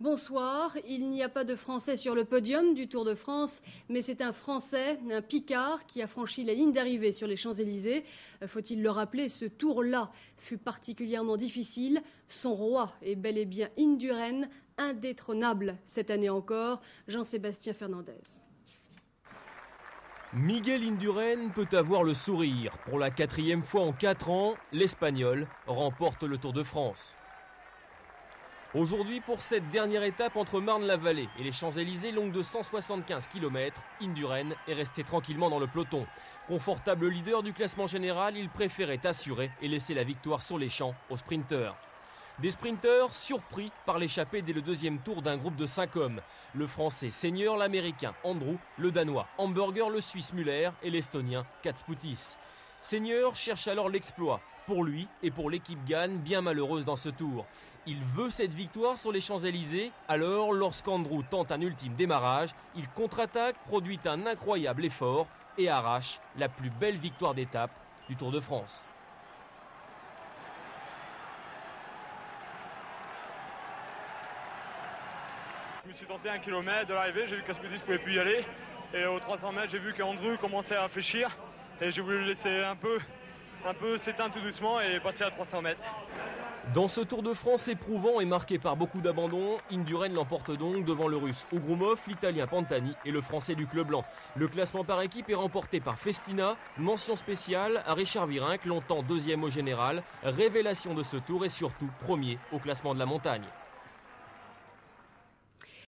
Bonsoir, il n'y a pas de Français sur le podium du Tour de France, mais c'est un Français, un Picard, qui a franchi la ligne d'arrivée sur les Champs-Élysées. Faut-il le rappeler, ce tour-là fut particulièrement difficile. Son roi est bel et bien Indurain, indétrônable cette année encore, Jean-Sébastien Fernandez. Miguel Indurain peut avoir le sourire. Pour la 4e fois en 4 ans, l'Espagnol remporte le Tour de France. Aujourd'hui, pour cette dernière étape entre Marne-la-Vallée et les Champs-Élysées, longue de 175 km, Indurain est resté tranquillement dans le peloton. Confortable leader du classement général, il préférait assurer et laisser la victoire sur les champs aux sprinteurs. Des sprinteurs surpris par l'échappée dès le 2e tour d'un groupe de 5 hommes. Le Français Seigneur, l'Américain Andrew, le Danois Hamburger, le Suisse Müller et l'Estonien Katspoutis. Seigneur cherche alors l'exploit, pour lui et pour l'équipe Gann, bien malheureuse dans ce tour. Il veut cette victoire sur les Champs-Élysées, alors lorsqu'Andrew tente un ultime démarrage, il contre-attaque, produit un incroyable effort et arrache la plus belle victoire d'étape du Tour de France. Je me suis tenté 1 km de l'arrivée, j'ai vu qu'Asmodis ne pouvait plus y aller. Et aux 300 mètres, j'ai vu qu'Andrew commençait à réfléchir. Et j'ai voulu le laisser un peu s'éteindre tout doucement et passer à 300 mètres. Dans ce Tour de France éprouvant et marqué par beaucoup d'abandons, Indurain l'emporte donc devant le Russe Ougroumov, l'Italien Pantani et le Français du Club Blanc. Le classement par équipe est remporté par Festina. Mention spéciale à Richard Virenque, longtemps 2e au général, révélation de ce Tour et surtout 1er au classement de la montagne.